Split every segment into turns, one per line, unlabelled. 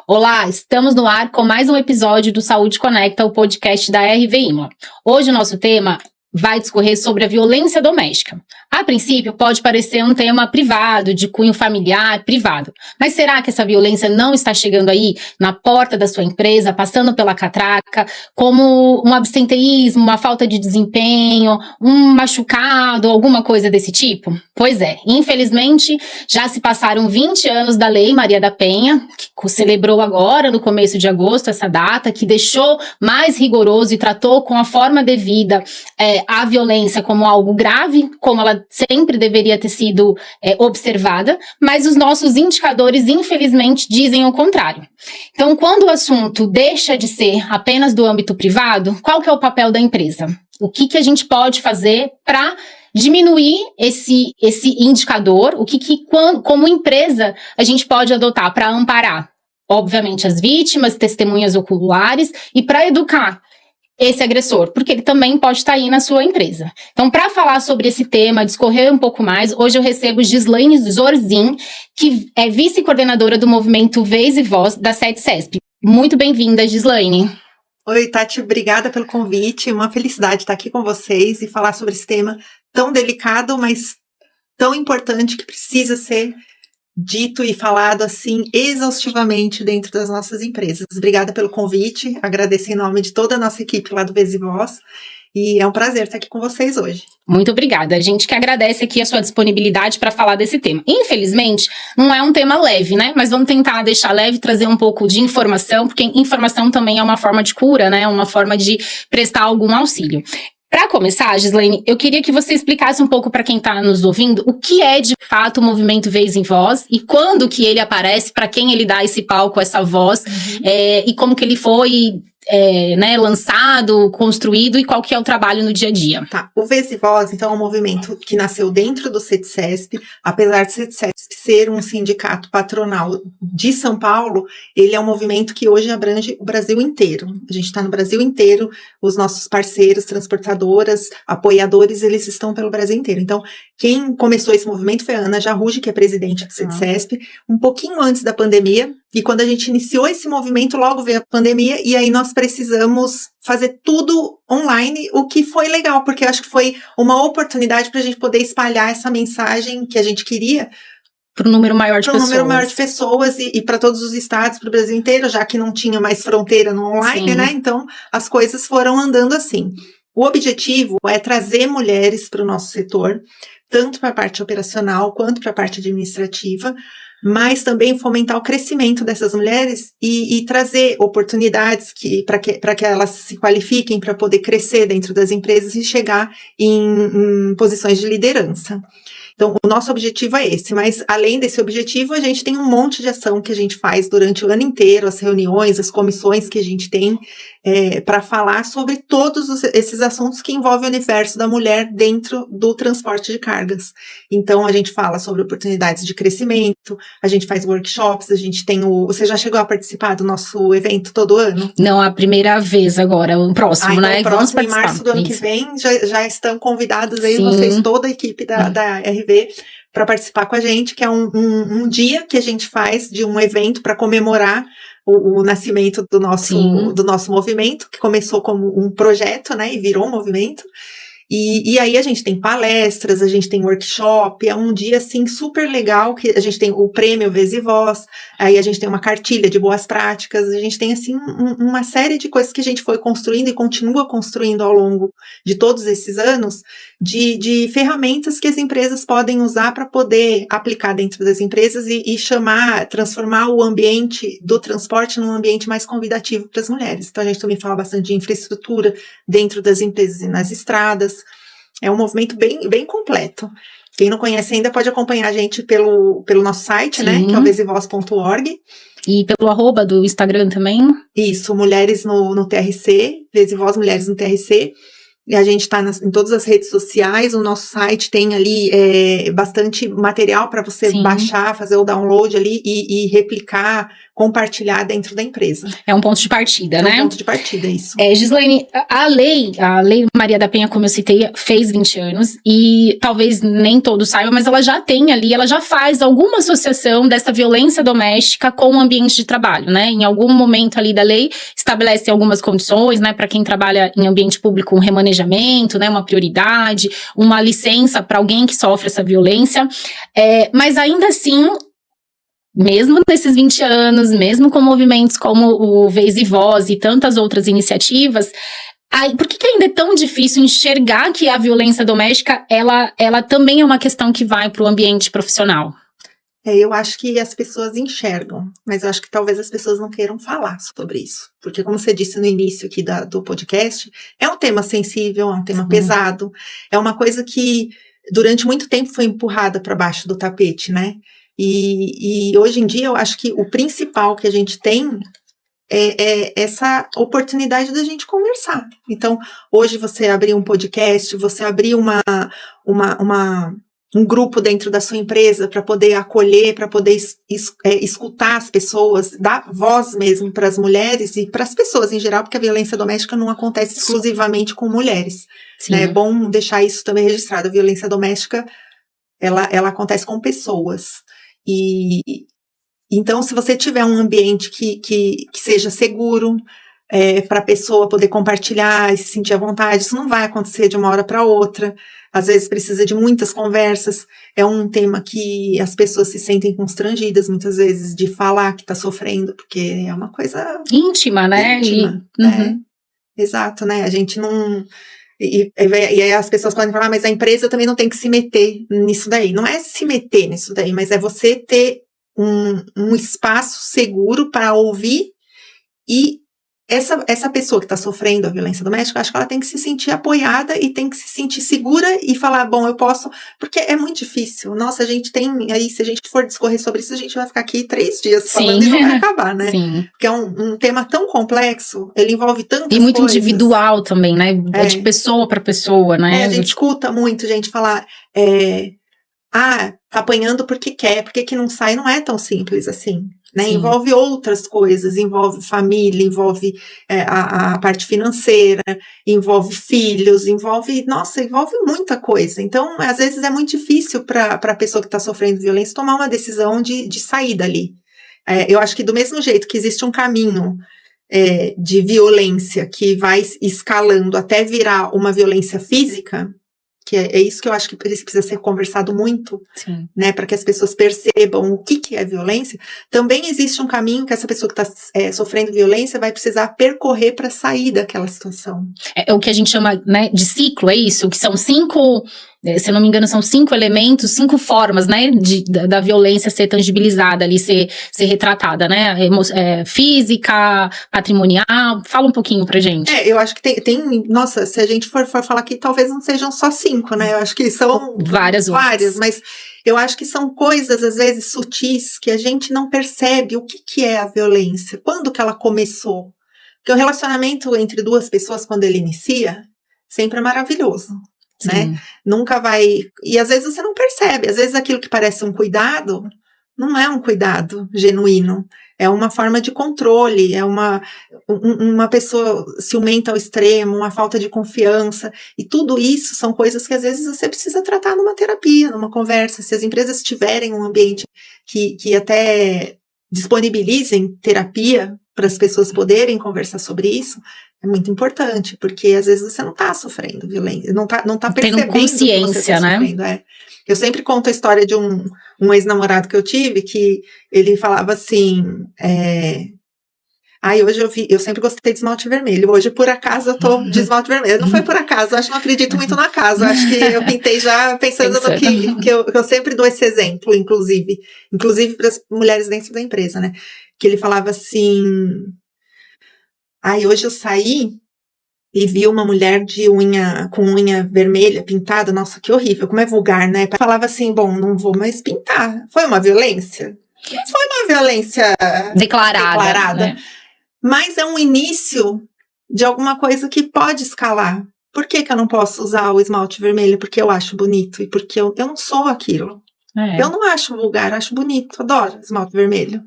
Olá, estamos no ar com mais um episódio do Saúde Conecta, o podcast da RV Imola. Hoje o nosso tema vai discorrer sobre a violência doméstica. A princípio, pode parecer um tema privado, de cunho familiar, privado. Mas será que essa violência não está chegando aí na porta da sua empresa, passando pela catraca, como um absenteísmo, uma falta de desempenho, um machucado, alguma coisa desse tipo? Pois é, infelizmente, já se passaram 20 anos da Lei Maria da Penha, que celebrou agora, no começo de agosto, essa data, que deixou mais rigoroso e tratou com a forma devida a violência como algo grave, como ela sempre deveria ter sido observada, mas os nossos indicadores, infelizmente, dizem o contrário. Então, quando o assunto deixa de ser apenas do âmbito privado, qual que é o papel da empresa? O que a gente pode fazer para diminuir esse indicador? Como empresa, a gente pode adotar para amparar, obviamente, as vítimas, testemunhas oculares e para educar esse agressor, porque ele também pode estar aí na sua empresa. Então, para falar sobre esse tema, discorrer um pouco mais, hoje eu recebo Gislaine Zorzin, que é vice-coordenadora do movimento Vez e Voz da SEDCESP. Muito bem-vinda, Gislaine.
Oi, Tati, obrigada pelo convite, uma felicidade estar aqui com vocês e falar sobre esse tema tão delicado, mas tão importante que precisa ser dito e falado assim exaustivamente dentro das nossas empresas. Obrigada pelo convite, agradeço em nome de toda a nossa equipe lá do Vez e Voz, e é um prazer estar aqui com vocês hoje.
Muito obrigada, a gente que agradece aqui a sua disponibilidade para falar desse tema. Infelizmente, não é um tema leve, né? Mas vamos tentar deixar leve, trazer um pouco de informação, porque informação também é uma forma de cura, né? Uma forma de prestar algum auxílio. Para começar, Gislaine, eu queria que você explicasse um pouco para quem está nos ouvindo o que é de fato o movimento Vez em Voz e quando que ele aparece, para quem ele dá esse palco, essa voz, e como que ele foi lançado, construído e qual que é o trabalho no dia a dia.
Tá, o Vez e Voz, então, é um movimento que nasceu dentro do SEDCESP, apesar de SEDCESP ser um sindicato patronal de São Paulo, ele é um movimento que hoje abrange o Brasil inteiro. A gente está no Brasil inteiro, os nossos parceiros, transportadoras, apoiadores, eles estão pelo Brasil inteiro. Então, quem começou esse movimento foi a Ana Jarruge, que é presidente do SEDCESP, um pouquinho antes da pandemia, e quando a gente iniciou esse movimento, logo veio a pandemia, e aí nós precisamos fazer tudo online, o que foi legal, porque eu acho que foi uma oportunidade para a gente poder espalhar essa mensagem que a gente queria
para um número maior de pessoas.
Para um número maior de pessoas e para todos os estados, para o Brasil inteiro, já que não tinha mais fronteira no online, né? Então, as coisas foram andando assim. O objetivo é trazer mulheres para o nosso setor, tanto para a parte operacional quanto para a parte administrativa, mas também fomentar o crescimento dessas mulheres e trazer oportunidades para que elas se qualifiquem para poder crescer dentro das empresas e chegar em posições de liderança. Então, o nosso objetivo é esse, mas além desse objetivo, a gente tem um monte de ação que a gente faz durante o ano inteiro, as reuniões, as comissões que a gente tem para falar sobre todos esses assuntos que envolvem o universo da mulher dentro do transporte de cargas. Então, a gente fala sobre oportunidades de crescimento, a gente faz workshops, a gente tem Você já chegou a participar do nosso evento todo ano?
Não, a primeira vez agora, o próximo,
então,
né?
O próximo, em março do ano que vem, já estão convidados aí, vocês, toda a equipe da RV, para participar com a gente, que é um dia que a gente faz de um evento para comemorar o nascimento do nosso movimento, que começou como um projeto, né, e virou um movimento. E aí a gente tem palestras, a gente tem workshop, é um dia assim super legal, que a gente tem o prêmio Vez e Voz, aí a gente tem uma cartilha de boas práticas, a gente tem assim uma série de coisas que a gente foi construindo e continua construindo ao longo de todos esses anos, de ferramentas que as empresas podem usar para poder aplicar dentro das empresas e transformar o ambiente do transporte num ambiente mais convidativo para as mulheres. Então a gente também fala bastante de infraestrutura dentro das empresas e nas estradas. É um movimento bem completo. Quem não conhece ainda pode acompanhar a gente pelo nosso site, né? Que é o vezivoz.org.
E pelo @ do Instagram também.
Isso, Mulheres no TRC, Vez e Voz Mulheres no TRC. E a gente está em todas as redes sociais, o nosso site tem ali bastante material para você
Sim.
baixar, fazer o download ali e replicar, compartilhar dentro da empresa.
É um ponto de partida, né?
É um ponto de partida, isso.
Gislaine, a lei Maria da Penha, como eu citei, fez 20 anos e talvez nem todos saibam, mas ela já tem ali, ela já faz alguma associação dessa violência doméstica com o ambiente de trabalho, né? Em algum momento ali da lei estabelece algumas condições, né, para quem trabalha em ambiente público, um remanejamento, né, uma prioridade, uma licença para alguém que sofre essa violência, mas ainda assim, mesmo nesses 20 anos, mesmo com movimentos como o Vez e Voz e tantas outras iniciativas, por que ainda é tão difícil enxergar que a violência doméstica, ela também é uma questão que vai para o ambiente profissional?
Eu acho que as pessoas enxergam, mas eu acho que talvez as pessoas não queiram falar sobre isso. Porque, como você disse no início aqui do podcast, é um tema sensível, é um tema pesado, é uma coisa que durante muito tempo foi empurrada para baixo do tapete, né? E hoje em dia eu acho que o principal que a gente tem é essa oportunidade da gente conversar. Então, hoje você abrir um podcast, você abrir um grupo dentro da sua empresa para poder acolher, para poder escutar as pessoas, dar voz mesmo para as mulheres e para as pessoas em geral, porque a violência doméstica não acontece exclusivamente com mulheres. Né? É bom deixar isso também registrado. A violência doméstica, ela acontece com pessoas. Então, se você tiver um ambiente que seja seguro, para a pessoa poder compartilhar e se sentir à vontade, isso não vai acontecer de uma hora para outra. Às vezes precisa de muitas conversas, é um tema que as pessoas se sentem constrangidas muitas vezes de falar que está sofrendo, porque é uma coisa
íntima, né?
Exato, né? A gente não... E aí as pessoas podem falar, mas a empresa também não tem que se meter nisso daí. Não é se meter nisso daí, mas é você ter um espaço seguro para ouvir e essa pessoa que está sofrendo a violência doméstica, acho que ela tem que se sentir apoiada e tem que se sentir segura e falar, bom, eu posso, porque é muito difícil. Nossa, a gente tem, aí se a gente for discorrer sobre isso, a gente vai ficar aqui 3 dias falando e não vai acabar, né?
Sim.
Porque é um tema tão complexo, ele envolve tantas coisas.
E muito individual também, né? De pessoa para pessoa, né?
A gente escuta muito gente falar, tá apanhando porque quer, porque que não sai, não é tão simples assim. Né? Envolve outras coisas, envolve família, envolve a parte financeira, envolve filhos, envolve muita coisa. Então, às vezes é muito difícil para a pessoa que está sofrendo violência tomar uma decisão de sair dali. Eu acho que do mesmo jeito que existe um caminho de violência que vai escalando até virar uma violência física, que é isso que eu acho que precisa ser conversado muito, né, para que as pessoas percebam o que é violência. Também existe um caminho que essa pessoa que está sofrendo violência vai precisar percorrer para sair daquela situação.
É o que a gente chama, né, de ciclo, é isso? Que são 5, se eu não me engano, são 5 elementos, 5 formas, né, da violência ser tangibilizada ali, ser retratada, né, física, patrimonial. Fala um pouquinho pra gente.
Eu acho que tem, nossa, se a gente for falar aqui, talvez não sejam só 5, né, eu acho que são várias, mas eu acho que são coisas, às vezes, sutis, que a gente não percebe o que é a violência, quando que ela começou. Porque o relacionamento entre 2 pessoas, quando ele inicia, sempre é maravilhoso. Né? Nunca vai... E às vezes você não percebe. Às vezes aquilo que parece um cuidado, não é um cuidado genuíno. É uma forma de controle, é uma pessoa ciumenta ao extremo, uma falta de confiança. E tudo isso são coisas que às vezes você precisa tratar numa terapia, numa conversa. Se as empresas tiverem um ambiente que até disponibilizem terapia para as pessoas poderem conversar sobre isso, é muito importante, porque às vezes você não está sofrendo violência, não tá percebendo
consciência,
que você está
né?
sofrendo. Eu sempre conto a história de um ex-namorado que eu tive, que ele falava assim, hoje eu sempre gostei de esmalte vermelho, hoje por acaso eu tô de esmalte vermelho. Não foi por acaso, acho que não acredito muito no acaso, acho que eu pintei já pensando no que eu sempre dou esse exemplo, inclusive para as mulheres dentro da empresa, né? Que ele falava assim, hoje eu saí e vi uma mulher com unha vermelha pintada, nossa, que horrível, como é vulgar, né? Falava assim, bom, não vou mais pintar. Foi uma violência? Não foi uma violência declarada. Né? Mas é um início de alguma coisa que pode escalar. Por que eu não posso usar o esmalte vermelho? Porque eu acho bonito e porque eu não sou aquilo. Eu não acho vulgar, eu acho bonito, adoro esmalte vermelho.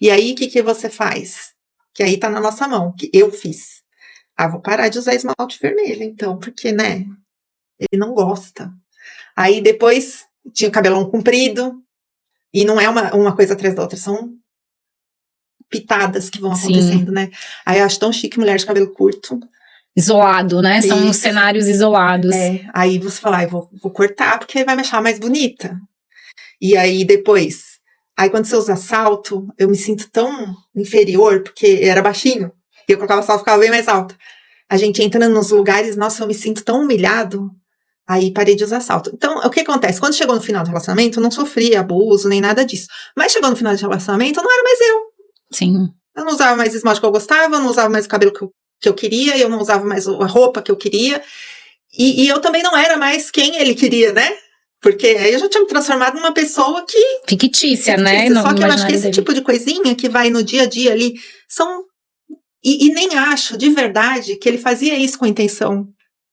E aí, o que você faz? Que aí tá na nossa mão, que eu fiz. Vou parar de usar esmalte vermelho, então, porque, né, ele não gosta. Aí, depois, tinha o cabelão comprido, e não é uma coisa atrás da outra, são pitadas que vão acontecendo, né? Aí, eu acho tão chique mulher de cabelo curto.
Isolado, né? São cenários isolados.
Aí você fala, eu vou cortar, porque aí vai me achar mais bonita. E aí, depois... Aí, quando você usa salto, eu me sinto tão inferior, porque era baixinho. E eu colocava salto, ficava bem mais alta. A gente entra nos lugares, nossa, eu me sinto tão humilhado. Aí, parei de usar salto. Então, o que acontece? Quando chegou no final do relacionamento, eu não sofri abuso, nem nada disso. Mas chegou no final do relacionamento, eu não era mais eu.
Sim.
Eu não usava mais esmalte que eu gostava, eu não usava mais o cabelo que eu queria, eu não usava mais a roupa que eu queria. E eu também não era mais quem ele queria, né? Porque aí eu já tinha me transformado numa pessoa que...
Fictícia, né?
Só que eu acho que esse tipo de coisinha que vai no dia a dia ali, são... E nem acho, de verdade, que ele fazia isso com a intenção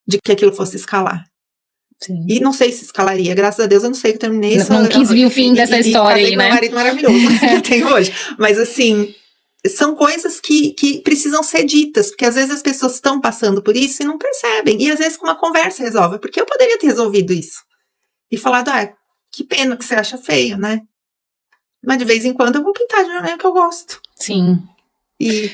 de que aquilo fosse escalar.
Sim.
E não sei se escalaria, graças a Deus eu não sei que eu terminei isso.
Não quis ver o fim dessa história aí, né?
Meu marido maravilhoso que eu tenho hoje. Mas assim... São coisas que precisam ser ditas, porque às vezes as pessoas estão passando por isso e não percebem. E às vezes com uma conversa resolve, porque eu poderia ter resolvido isso. E falado, que pena que você acha feio, né? Mas de vez em quando eu vou pintar de vermelho que eu gosto.
Sim.
E...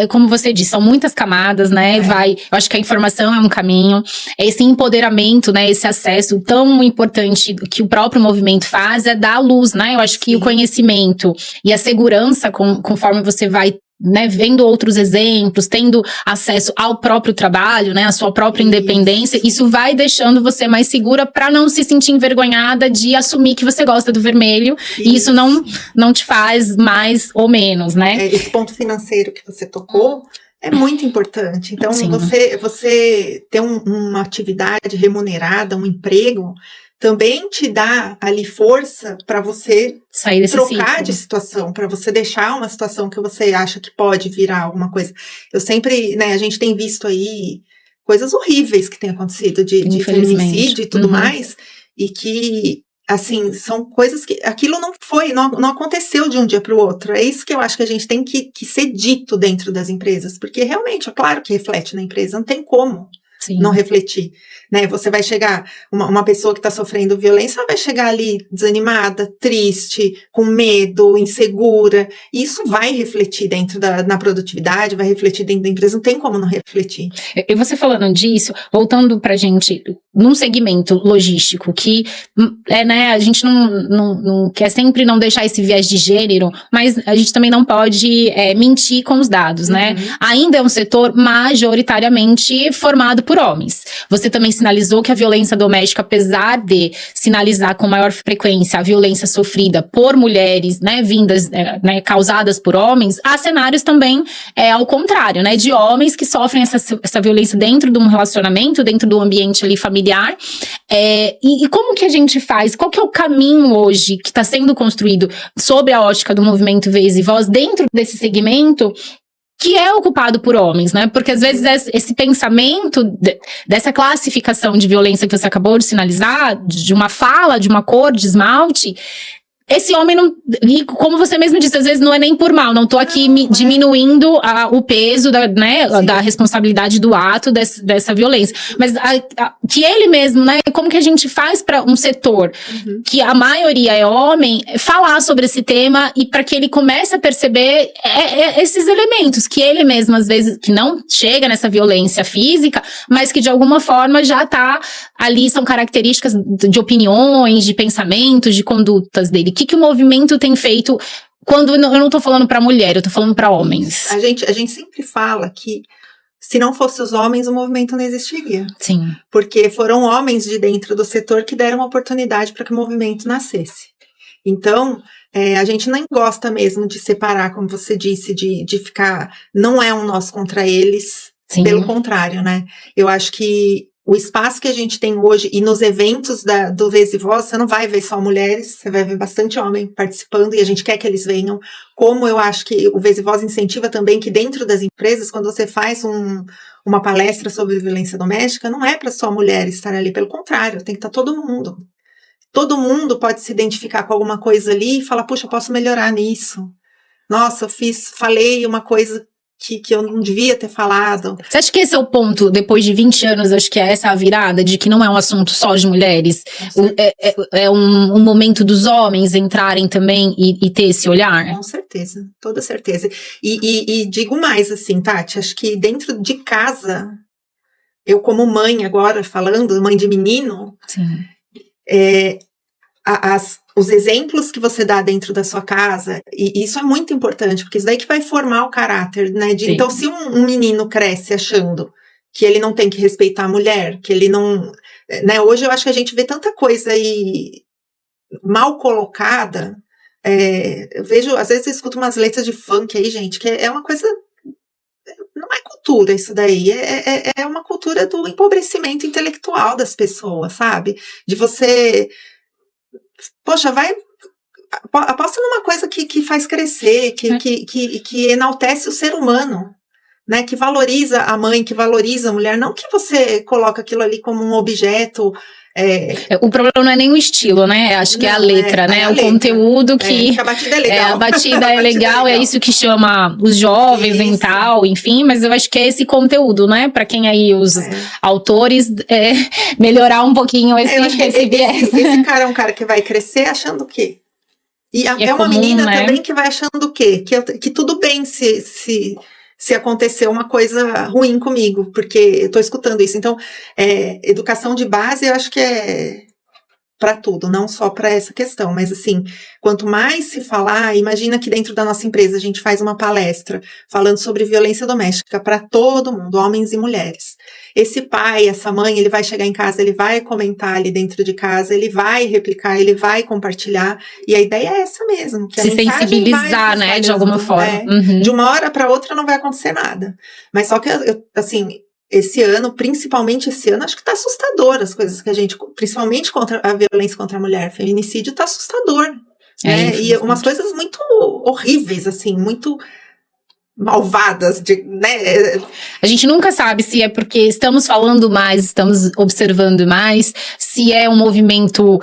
como você disse, são muitas camadas, né? Eu acho que a informação é um caminho, esse empoderamento, né? Esse acesso tão importante que o próprio movimento faz é dar luz, né? Eu acho que o conhecimento e a segurança, conforme você vai, né, vendo outros exemplos, tendo acesso ao próprio trabalho, né, a sua própria independência, isso vai deixando você mais segura para não se sentir envergonhada de assumir que você gosta do vermelho, e isso não te faz mais ou menos, né?
Esse ponto financeiro que você tocou é muito importante. Então, você ter uma atividade remunerada, um emprego, também te dá ali força para você
sair desse
trocar
ciclo
de situação, para você deixar uma situação que você acha que pode virar alguma coisa. Eu sempre, né, a gente tem visto aí coisas horríveis que têm acontecido de feminicídio e tudo mais, e que, assim, são coisas que, aquilo não aconteceu de um dia para o outro. É isso que eu acho que a gente tem que ser dito dentro das empresas, porque realmente, é claro que reflete na empresa, não tem como não refletir, né? Você vai chegar, uma pessoa que está sofrendo violência, ela vai chegar ali desanimada, triste, com medo, insegura, e isso vai refletir na produtividade, vai refletir dentro da empresa, não tem como não refletir.
E você falando disso, voltando pra gente, num segmento logístico, que né, a gente não quer sempre não deixar esse viés de gênero, mas a gente também não pode mentir com os dados, né? Ainda é um setor majoritariamente formado por homens. Você também sinalizou que a violência doméstica, apesar de sinalizar com maior frequência a violência sofrida por mulheres, né, vindas, né, causadas por homens, há cenários também ao contrário, né, de homens que sofrem essa violência dentro de um relacionamento, dentro do ambiente ali familiar. E como que a gente faz? Qual que é o caminho hoje que está sendo construído sob a ótica do movimento Vez e Voz dentro desse segmento que é ocupado por homens, né? Porque às vezes esse pensamento dessa classificação de violência que você acabou de sinalizar, de uma fala, de uma cor de esmalte, esse homem não, e como você mesmo disse, às vezes não é nem por mal, não tô aqui diminuindo o peso da responsabilidade do ato dessa violência, mas que ele mesmo, né, como que a gente faz para um setor que a maioria é homem, falar sobre esse tema e para que ele comece a perceber esses elementos, que ele mesmo às vezes, que não chega nessa violência física, mas que de alguma forma já tá ali, são características de opiniões, de pensamentos, de condutas dele. O que o movimento tem feito quando eu não tô falando para mulher, eu tô falando para homens?
A gente sempre fala que se não fosse os homens, o movimento não existiria.
Sim.
Porque foram homens de dentro do setor que deram oportunidade para que o movimento nascesse. Então, a gente nem gosta mesmo de separar, como você disse, de ficar, não é um nós contra eles, Sim. Pelo contrário, né? Eu acho que o espaço que a gente tem hoje e nos eventos do Vez e Voz, você não vai ver só mulheres, você vai ver bastante homem participando e a gente quer que eles venham. Como eu acho que o Vez e Voz incentiva também que dentro das empresas, quando você faz uma palestra sobre violência doméstica, não é para só mulheres estar ali, pelo contrário, tem que estar todo mundo. Todo mundo pode se identificar com alguma coisa ali e falar, puxa, eu posso melhorar nisso. Nossa, falei uma coisa que eu não devia ter falado.
Você acha que esse é o ponto, depois de 20 anos, acho que é essa a virada, de que não é um assunto só de mulheres? É um momento dos homens entrarem também e ter esse olhar?
Com certeza, toda certeza. E digo mais assim, Tati, acho que dentro de casa, eu como mãe agora, falando, mãe de menino,
sim.
Os exemplos que você dá dentro da sua casa, e isso é muito importante, porque isso daí que vai formar o caráter, né? Então, se um menino cresce achando que ele não tem que respeitar a mulher, que ele não... Né, hoje eu acho que a gente vê tanta coisa aí mal colocada, eu vejo, às vezes eu escuto umas letras de funk aí, gente, que é uma coisa... Não é cultura isso daí, é uma cultura do empobrecimento intelectual das pessoas, sabe? De você... Poxa, aposta numa coisa que faz crescer, que enaltece o ser humano, né? Que valoriza a mãe, que valoriza a mulher, não que você coloca aquilo ali como um objeto.
O problema não é nem o estilo, né? Acho que é a letra, né? Conteúdo que...
a batida é legal.
A batida é legal, é isso que chama os jovens e tal, enfim, mas eu acho que é esse conteúdo, né? Pra quem aí, os autores, melhorar um pouquinho esse viés.
Esse cara é um cara que vai crescer achando o quê? E é uma comum, menina, né? Também que vai achando o quê? Que tudo bem se acontecer uma coisa ruim comigo, porque eu tô escutando isso. Então, educação de base, eu acho que é para tudo, não só para essa questão, mas assim, quanto mais se falar, imagina que dentro da nossa empresa a gente faz uma palestra falando sobre violência doméstica para todo mundo, homens e mulheres. Esse pai, essa mãe, ele vai chegar em casa, ele vai comentar ali dentro de casa, ele vai replicar, ele vai compartilhar, e a ideia é essa mesmo. Que
se sensibilizar, né, de alguma forma.
De uma hora para outra não vai acontecer nada. Mas só que, assim... Esse ano, principalmente esse ano, acho que tá assustador as coisas que a gente, principalmente contra a violência contra a mulher, feminicídio tá assustador, né? E umas coisas muito horríveis, assim, muito malvadas, né?
A gente nunca sabe se é porque estamos falando mais, estamos observando mais, se é um movimento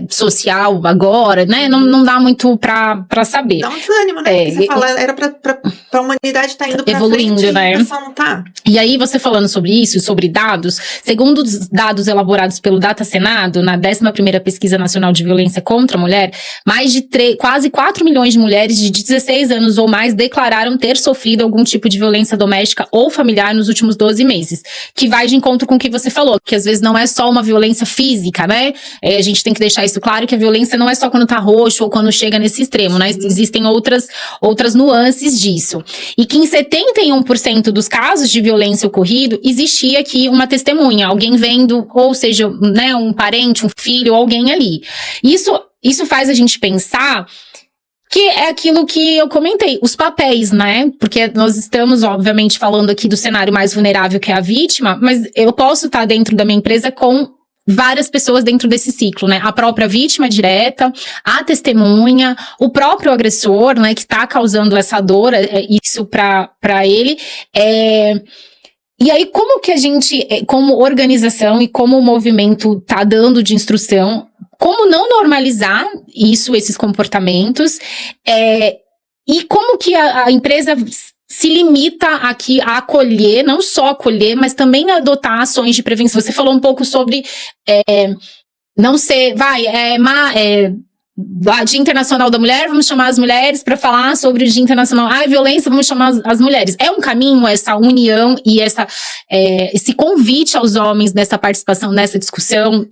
social agora, né? Não dá muito pra saber.
Dá um desânimo, né? Você fala, era pra humanidade estar indo pra
evoluindo,
frente,
né?
E o pessoal não tá.
E aí, você falando sobre isso, sobre dados, segundo os dados elaborados pelo Data Senado, na 11ª Pesquisa Nacional de Violência contra a Mulher, mais de quase 4 milhões de mulheres de 16 anos ou mais declararam ter sofrido algum tipo de violência doméstica ou familiar nos últimos 12 meses, que vai de encontro com o que você falou, que às vezes não é só uma violência física, né? A gente tem que deixar isso claro, que a violência não é só quando tá roxo ou quando chega nesse extremo, né? Existem outras nuances disso. E que em 71% dos casos de violência ocorrido, existia aqui uma testemunha, alguém vendo, ou seja, né, um parente, um filho, alguém ali. Isso faz a gente pensar que é aquilo que eu comentei, os papéis, né? Porque nós estamos, obviamente, falando aqui do cenário mais vulnerável, que é a vítima, mas eu posso estar dentro da minha empresa com várias pessoas dentro desse ciclo, né? A própria vítima direta, a testemunha, o próprio agressor, né? Que está causando essa dor, isso para ele. E aí, como que a gente, como organização e como o movimento tá dando de instrução, como não normalizar esses comportamentos, e como que a empresa se limita aqui a acolher, não só acolher, mas também a adotar ações de prevenção. Você falou um pouco sobre não ser, Dia Internacional da Mulher, vamos chamar as mulheres para falar sobre o Dia Internacional. Violência, vamos chamar as mulheres. É um caminho essa união e esse convite aos homens nessa participação, nessa discussão,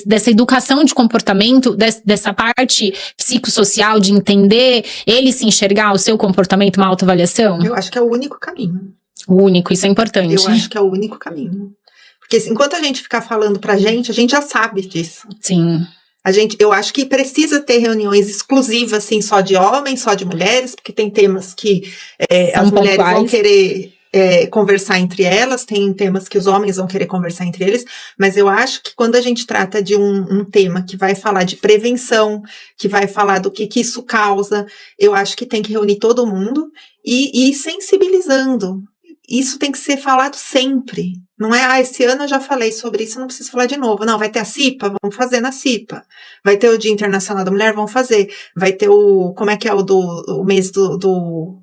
dessa educação de comportamento, dessa parte psicossocial, de entender, ele se enxergar o seu comportamento, uma autoavaliação?
Eu acho que é o único caminho.
O único, isso é importante.
Eu acho que é o único caminho. Porque enquanto a gente ficar falando pra gente, a gente já sabe disso.
Sim.
Eu acho que precisa ter reuniões exclusivas, assim, só de homens, só de mulheres, porque tem temas que as mulheres vão querer conversar entre elas, tem temas que os homens vão querer conversar entre eles, mas eu acho que quando a gente trata de um tema que vai falar de prevenção, que vai falar do que isso causa, eu acho que tem que reunir todo mundo e ir sensibilizando. Isso tem que ser falado sempre. Não é, esse ano eu já falei sobre isso, não preciso falar de novo. Não, vai ter a CIPA? Vamos fazer na CIPA. Vai ter o Dia Internacional da Mulher? Vamos fazer. Vai ter como é que é o mês do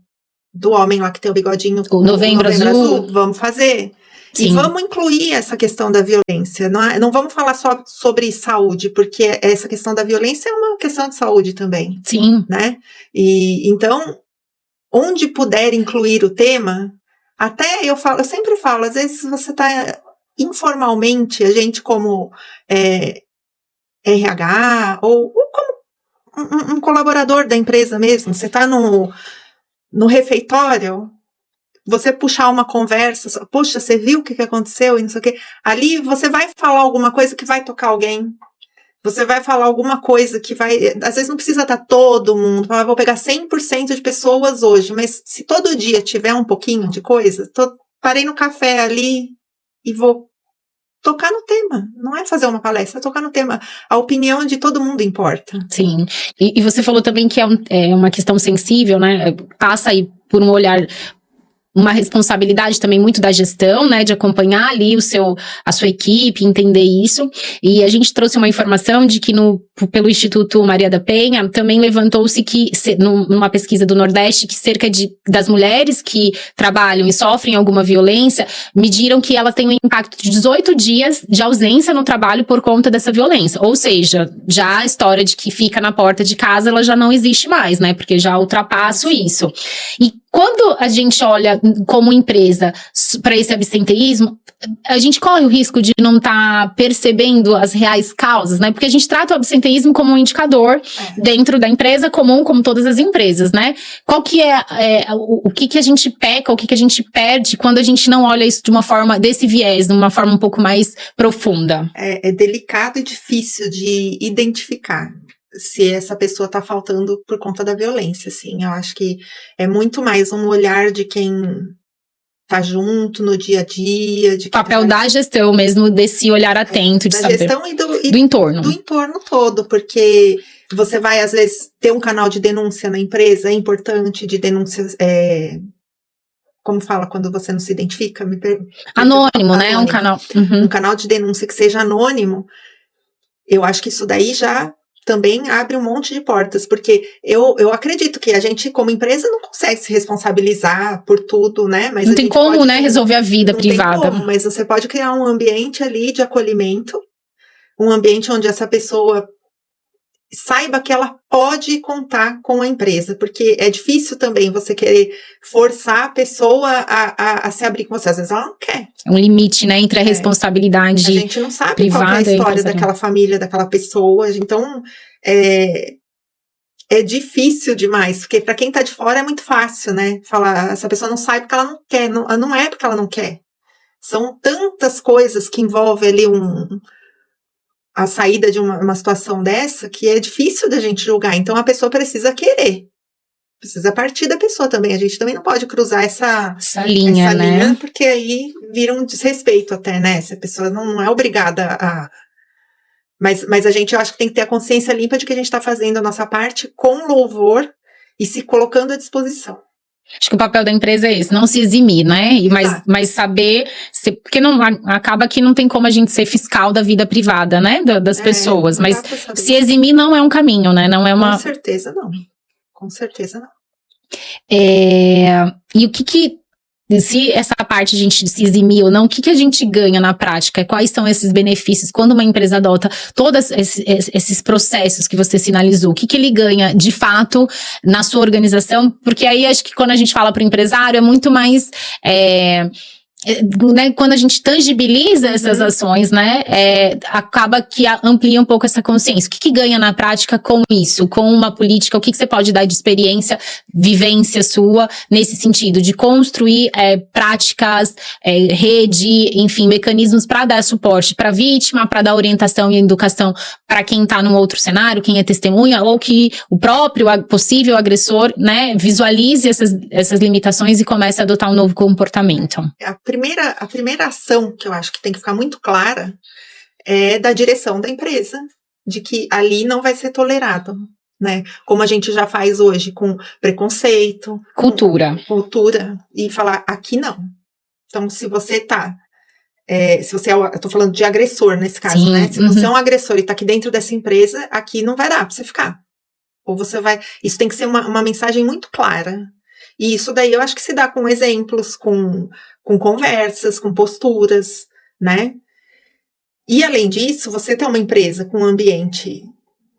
homem lá que tem o bigodinho?
O Novembro Azul.
Vamos fazer. Sim. E vamos incluir essa questão da violência. Não vamos falar só sobre saúde, porque essa questão da violência é uma questão de saúde também.
Sim.
Né? E então, onde puder incluir o tema, até eu sempre falo, às vezes você está informalmente, a gente como RH, ou como um colaborador da empresa mesmo, você está no refeitório, você puxar uma conversa, puxa, você viu o que aconteceu e não sei o quê, ali você vai falar alguma coisa que vai tocar alguém, você vai falar alguma coisa que vai, às vezes não precisa estar todo mundo, vou pegar 100% de pessoas hoje, mas se todo dia tiver um pouquinho de coisa, parei no café ali e vou tocar no tema, não é fazer uma palestra, é tocar no tema, a opinião de todo mundo importa.
Sim, e você falou também que é uma questão sensível, né, passa aí por um olhar, uma responsabilidade também muito da gestão, né, de acompanhar ali a sua equipe, entender isso, e a gente trouxe uma informação de que pelo Instituto Maria da Penha, também levantou-se que, numa pesquisa do Nordeste, que cerca das mulheres que trabalham e sofrem alguma violência, mediram que elas têm um impacto de 18 dias de ausência no trabalho por conta dessa violência, ou seja, já a história de que fica na porta de casa, ela já não existe mais, né, porque já ultrapassa isso. E quando a gente olha como empresa para esse absenteísmo, a gente corre o risco de não estar percebendo as reais causas, né? Porque a gente trata o absenteísmo como um indicador dentro da empresa comum, como todas as empresas, né? Qual que o que a gente peca, o que a gente perde quando a gente não olha isso de uma forma, desse viés, de uma forma um pouco mais profunda?
É delicado e difícil de identificar se essa pessoa está faltando por conta da violência, assim. Eu acho que é muito mais um olhar de quem tá junto no dia a dia. O
papel da gestão mesmo, desse olhar atento, de saber.
Da gestão e
do entorno.
Do entorno todo, porque você vai, às vezes, ter um canal de denúncia na empresa, é importante, de denúncias, como fala quando você não se identifica?
Anônimo, né? Um canal.
Uhum. Um canal de denúncia que seja anônimo. Eu acho que isso daí já também abre um monte de portas, porque eu acredito que a gente, como empresa, não consegue se responsabilizar por tudo, né? Mas
não tem como, né, resolver a vida privada.
Não tem como, mas você pode criar um ambiente ali de acolhimento, um ambiente onde essa pessoa saiba que ela pode contar com a empresa, porque é difícil também você querer forçar a pessoa a se abrir com você, às vezes ela não quer.
É um limite, né, entre a responsabilidade privada.
A gente não sabe qual é a história daquela família, daquela pessoa, então é difícil demais, porque para quem tá de fora é muito fácil, né, falar, essa pessoa não sai porque ela não quer, não é porque ela não quer. São tantas coisas que envolvem ali a saída de uma situação dessa, que é difícil da gente julgar. Então, a pessoa precisa querer. Precisa partir da pessoa também. A gente também não pode cruzar essa
linha, né?
Porque aí vira um desrespeito até, né? Se a pessoa não é obrigada a... Mas a gente, eu acho que tem que ter a consciência limpa de que a gente está fazendo a nossa parte com louvor e se colocando à disposição.
Acho que o papel da empresa é esse, não se eximir, né? Mas saber, porque não, acaba que não tem como a gente ser fiscal da vida privada, né? Das pessoas, mas se eximir não é um caminho, né? Não é uma...
Com certeza não. Com certeza não.
E o que se essa parte a gente se eximir ou não, o que a gente ganha na prática? Quais são esses benefícios? Quando uma empresa adota todos esses processos que você sinalizou, o que ele ganha de fato na sua organização? Porque aí acho que quando a gente fala para o empresário é muito mais né, quando a gente tangibiliza essas ações, né, acaba que amplia um pouco essa consciência. O que ganha na prática com isso? Com uma política, o que você pode dar de experiência, vivência sua, nesse sentido, de construir práticas, rede, enfim, mecanismos para dar suporte para a vítima, para dar orientação e educação para quem está num outro cenário, quem é testemunha, ou que o próprio possível agressor, né, visualize essas limitações e comece a adotar um novo comportamento.
A primeira ação que eu acho que tem que ficar muito clara é da direção da empresa, de que ali não vai ser tolerado, né? Como a gente já faz hoje com preconceito,
cultura,
e falar aqui não. Então, se você eu tô falando de agressor nesse caso, sim, né? Se você é um agressor e tá aqui dentro dessa empresa, aqui não vai dar pra você ficar. Ou você vai... Isso tem que ser uma mensagem muito clara. E isso daí eu acho que se dá com exemplos, com conversas, com posturas, né? E além disso, você ter uma empresa com um ambiente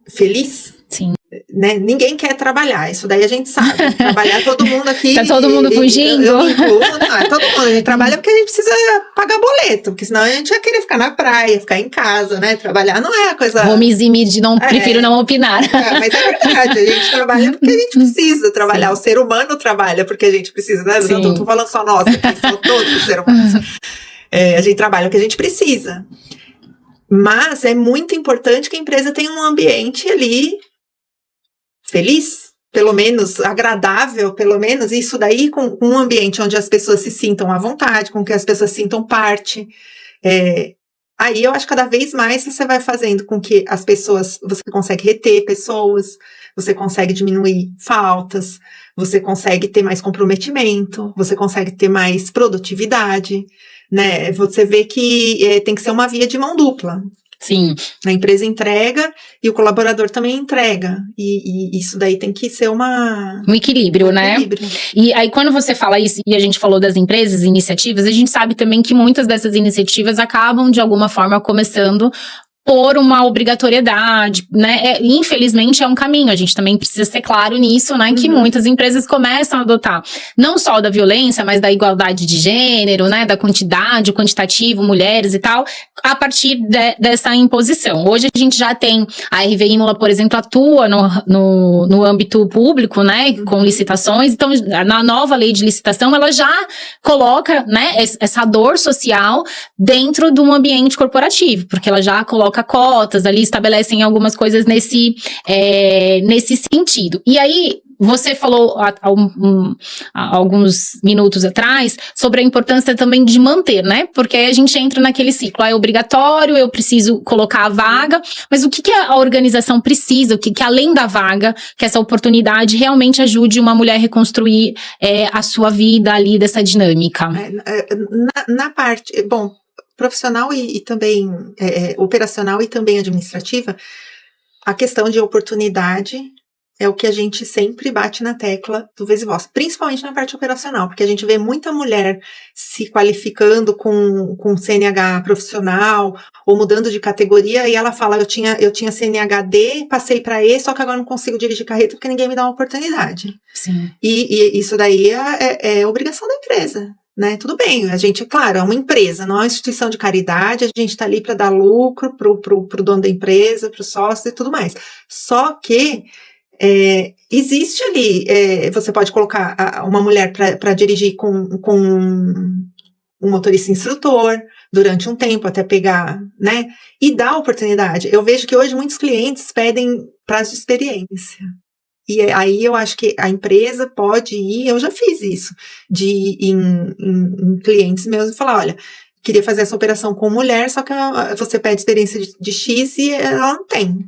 feliz,
sim,
né? Ninguém quer trabalhar, isso daí a gente sabe. Trabalhar todo mundo aqui...
Tá todo mundo fugindo?
Eu me incluo, não, todo mundo. A gente trabalha porque a gente precisa pagar boleto, porque senão a gente ia querer ficar na praia, ficar em casa, né? Trabalhar não é a coisa...
Vou me eximir prefiro não opinar.
Mas é verdade, a gente trabalha porque a gente precisa trabalhar. Sim. O ser humano trabalha porque a gente precisa, né? Sim. Não tô falando só nós aqui, são todos os seres humanos. A gente trabalha porque a gente precisa. Mas é muito importante que a empresa tenha um ambiente ali feliz, pelo menos agradável, pelo menos isso daí com um ambiente onde as pessoas se sintam à vontade, com que as pessoas sintam parte. Aí eu acho que cada vez mais você vai fazendo com que as pessoas, você consegue reter pessoas, você consegue diminuir faltas, você consegue ter mais comprometimento, você consegue ter mais produtividade, né? Você vê que tem que ser uma via de mão dupla.
Sim.
A empresa entrega e o colaborador também entrega. E isso daí tem que ser um
equilíbrio, né? E aí, quando você fala isso, e a gente falou das empresas, iniciativas, a gente sabe também que muitas dessas iniciativas acabam, de alguma forma, começando por uma obrigatoriedade, né? Infelizmente é um caminho, a gente também precisa ser claro nisso, né? Que muitas empresas começam a adotar, não só da violência, mas da igualdade de gênero, né? Da quantidade, o quantitativo, mulheres e tal, a partir dessa imposição. Hoje a gente já tem, a RV Imola, por exemplo, atua no âmbito público, né? Com licitações, então na nova lei de licitação ela já coloca, né? Essa dor social dentro de um ambiente corporativo, porque ela já coloca cotas ali, estabelecem algumas coisas nesse sentido. E aí, você falou há alguns minutos atrás sobre a importância também de manter, né? Porque aí a gente entra naquele ciclo, é obrigatório, eu preciso colocar a vaga, mas o que a organização precisa, o que além da vaga, que essa oportunidade realmente ajude uma mulher a reconstruir a sua vida ali dessa dinâmica?
Na parte, bom, profissional e também operacional e também administrativa, a questão de oportunidade é o que a gente sempre bate na tecla do Vez e Voz, principalmente na parte operacional, porque a gente vê muita mulher se qualificando com CNH profissional ou mudando de categoria e ela fala, eu tinha CNH D, passei para E, só que agora não consigo dirigir carreta porque ninguém me dá uma oportunidade.
Sim.
E isso daí é obrigação da empresa. Né? Tudo bem, a gente, claro, é uma empresa, não é uma instituição de caridade, a gente está ali para dar lucro pro dono da empresa, pro sócio e tudo mais. Só que existe ali, você pode colocar uma mulher para dirigir com um motorista instrutor durante um tempo até pegar, né? E dar oportunidade. Eu vejo que hoje muitos clientes pedem prazo de experiência. E aí eu acho que a empresa pode ir, eu já fiz isso, de ir em clientes meus e falar, olha, queria fazer essa operação com mulher, só que você pede experiência de X e ela não tem.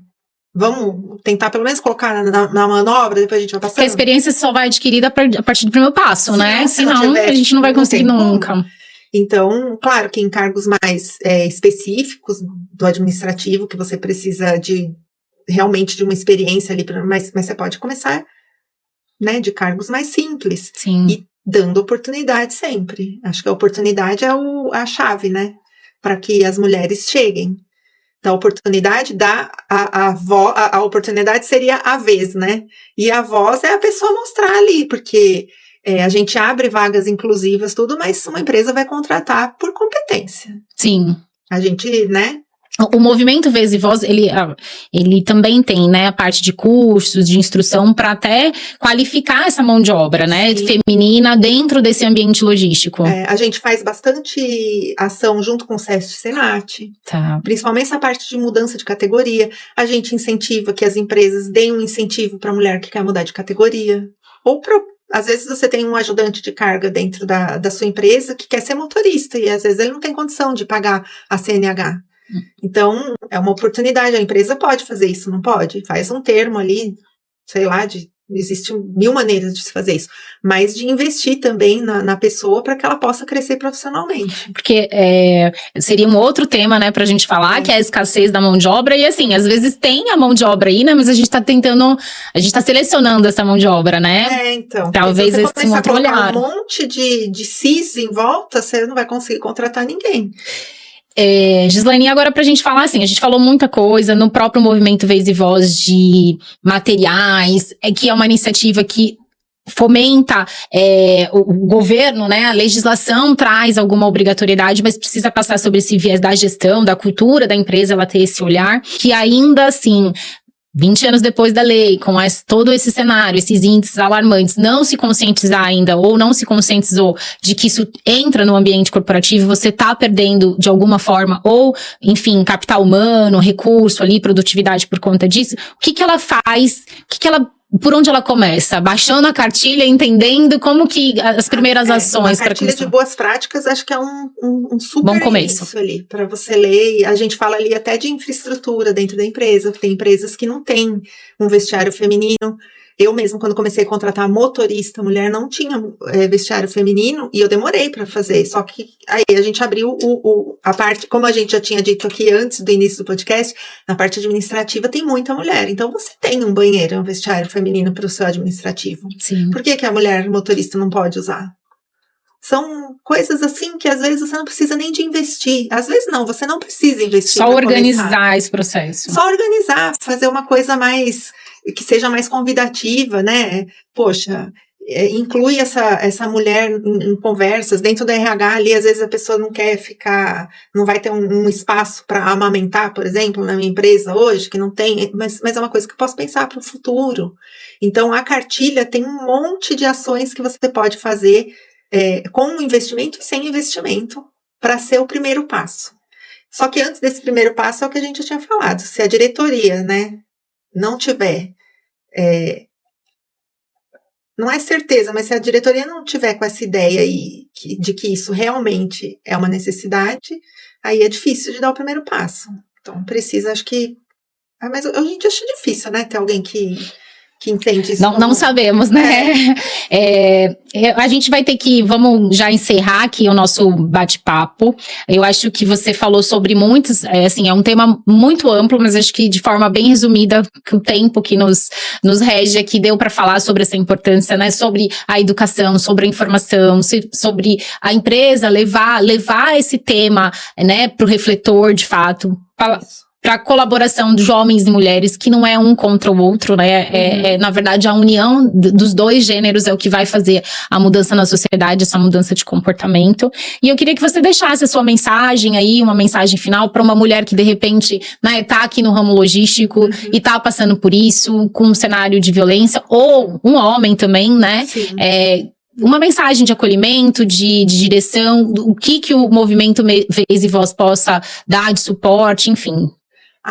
Vamos tentar pelo menos colocar na manobra, depois a gente vai passando.
Porque a experiência só vai adquirida a partir do primeiro passo, né? Senão a gente não vai conseguir nunca.
Então, claro que em cargos mais específicos do administrativo, que você precisa realmente de uma experiência ali, mas você pode começar, né, de cargos mais simples.
Sim.
E dando oportunidade sempre. Acho que a oportunidade é a chave, né, para que as mulheres cheguem. Então, a oportunidade a oportunidade seria a vez, né, e a voz é a pessoa mostrar ali, porque A gente abre vagas inclusivas, tudo, mas uma empresa vai contratar por competência.
Sim.
A gente, né?
O movimento Vez e Voz, ele também tem, né, a parte de cursos, de instrução, para até qualificar essa mão de obra, né, feminina dentro desse ambiente logístico.
A gente faz bastante ação junto com o SESC e Senat, principalmente essa parte de mudança de categoria. A gente incentiva que as empresas deem um incentivo para a mulher que quer mudar de categoria. Ou às vezes você tem um ajudante de carga dentro da sua empresa que quer ser motorista e às vezes ele não tem condição de pagar a CNH. Então, é uma oportunidade, a empresa pode fazer isso, não pode? Faz um termo ali, sei lá, existem 1000 maneiras de se fazer isso, mas de investir também na pessoa para que ela possa crescer profissionalmente.
Porque seria um outro tema, né, pra gente falar, que é a escassez da mão de obra, e assim, às vezes tem a mão de obra aí, né, mas a gente tá selecionando essa mão de obra, né?
Então.
Talvez
se você
esse outro olhar.
Um monte de CIS em volta, você não vai conseguir contratar ninguém.
Gislaine, agora pra gente falar assim, a gente falou muita coisa no próprio movimento Vez e Voz de materiais, que é uma iniciativa que fomenta o governo, né, a legislação traz alguma obrigatoriedade, mas precisa passar sobre esse viés da gestão, da cultura da empresa, ela ter esse olhar, que ainda assim, 20 anos depois da lei, com todo esse cenário, esses índices alarmantes, não se conscientizar ainda, ou não se conscientizou de que isso entra no ambiente corporativo, você está perdendo de alguma forma, ou, enfim, capital humano, recurso ali, produtividade por conta disso, o que ela faz, por onde ela começa? Baixando a cartilha, entendendo como que as primeiras ações.
A cartilha de boas práticas acho que é um super
bom começo
início ali, para você ler. A gente fala ali até de infraestrutura dentro da empresa, tem empresas que não têm um vestiário feminino. Eu mesmo, quando comecei a contratar motorista mulher, não tinha vestiário feminino e eu demorei para fazer. Só que aí a gente abriu a parte, como a gente já tinha dito aqui antes do início do podcast, na parte administrativa tem muita mulher. Então você tem um banheiro, um vestiário feminino para o seu administrativo.
Sim.
Por que a mulher motorista não pode usar? São coisas assim que às vezes você não precisa nem de investir. Às vezes não, você não precisa investir.
Só organizar esse processo.
Só organizar, fazer uma coisa mais, que seja mais convidativa, né? Poxa, inclui essa mulher em conversas, dentro do RH ali, às vezes a pessoa não quer ficar, não vai ter um espaço para amamentar, por exemplo, na minha empresa hoje, que não tem, mas é uma coisa que eu posso pensar para o futuro. Então, a cartilha tem um monte de ações que você pode fazer com investimento e sem investimento, para ser o primeiro passo. Só que antes desse primeiro passo é o que a gente já tinha falado. Se a diretoria, né, não tiver, não é certeza, mas se a diretoria não tiver com essa ideia aí de que isso realmente é uma necessidade, aí é difícil de dar o primeiro passo. Então precisa, acho que... mas a gente acha difícil, né, ter alguém que entende isso.
Não sabemos, né? A gente vai ter vamos já encerrar aqui o nosso bate-papo. Eu acho que você falou sobre muitos, é um tema muito amplo, mas acho que de forma bem resumida, que o tempo que nos rege aqui deu para falar sobre essa importância, né? Sobre a educação, sobre a informação, sobre a empresa levar esse tema, né, para o refletor, de fato. Para a colaboração de homens e mulheres, que não é um contra o outro, né? Na verdade, a união dos dois gêneros é o que vai fazer a mudança na sociedade, essa mudança de comportamento. E eu queria que você deixasse a sua mensagem aí, uma mensagem final para uma mulher que, de repente, né, tá aqui no ramo logístico e tá passando por isso, com um cenário de violência, ou um homem também, né? Uma mensagem de acolhimento, de direção, o que o movimento Vez e Voz possa dar de suporte, enfim.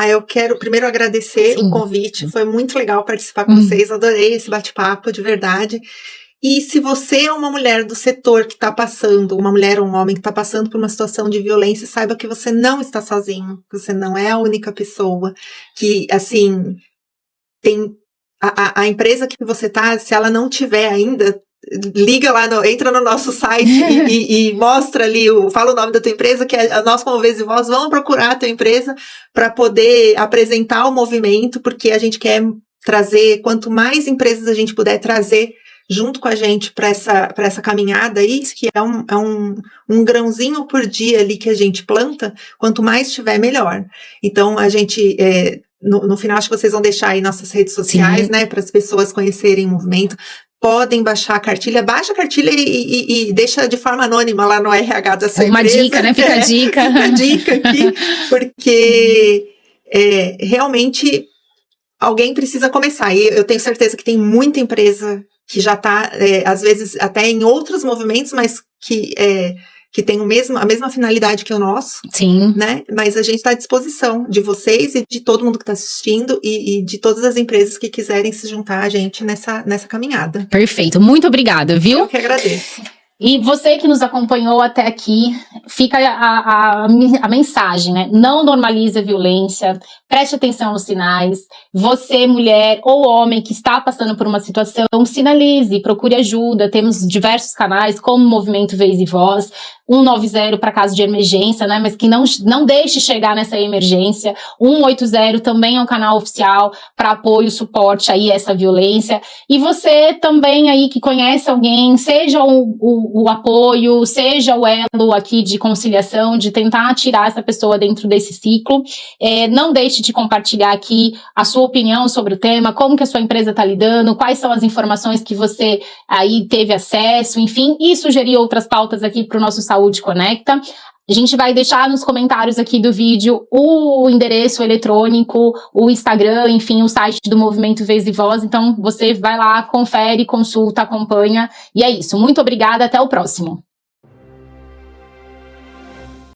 Eu quero primeiro agradecer o convite, foi muito legal participar com vocês, adorei esse bate-papo, de verdade. E se você é uma mulher do setor que está passando, uma mulher ou um homem que está passando por uma situação de violência, saiba que você não está sozinho, você não é a única pessoa, que, assim, tem a empresa que você está, se ela não tiver ainda, liga lá, entra no nosso site e mostra ali, fala o nome da tua empresa, que nós como Vez e Voz vamos procurar a tua empresa para poder apresentar o movimento, porque a gente quer trazer, quanto mais empresas a gente puder trazer junto com a gente para essa caminhada aí, que é um grãozinho por dia ali que a gente planta, quanto mais tiver, melhor. Então, a gente... No final, acho que vocês vão deixar aí nossas redes sociais, né, para as pessoas conhecerem o movimento. podem baixar a cartilha. Baixa a cartilha e deixa de forma anônima lá no RH da sua
Uma
empresa.
dica, né? Fica a dica.
Fica a dica aqui, porque realmente alguém precisa começar. E eu tenho certeza que tem muita empresa que já está, às vezes, até em outros movimentos, mas que tem a mesma finalidade que o nosso.
Sim.
Né? Mas a gente está à disposição de vocês e de todo mundo que está assistindo e de todas as empresas que quiserem se juntar a gente nessa caminhada.
Perfeito. Muito obrigada, viu?
Eu que agradeço.
E você que nos acompanhou até aqui, fica a mensagem, né? Não normalize a violência, preste atenção nos sinais. Você, mulher ou homem que está passando por uma situação, sinalize, procure ajuda. Temos diversos canais, como o Movimento Vez e Voz, 190 para caso de emergência, né? Mas que não deixe chegar nessa emergência. 180 também é um canal oficial para apoio, suporte aí a essa violência. E você também aí que conhece alguém, seja o apoio, seja o elo aqui de conciliação, de tentar tirar essa pessoa dentro desse ciclo. Não deixe de compartilhar aqui a sua opinião sobre o tema, como que a sua empresa está lidando, quais são as informações que você aí teve acesso, enfim, e sugerir outras pautas aqui para o nosso Saúde Conecta. A gente vai deixar nos comentários aqui do vídeo o endereço eletrônico, o Instagram, enfim, o site do Movimento Vez e Voz. Então, você vai lá, confere, consulta, acompanha. E é isso. Muito obrigada. Até o próximo.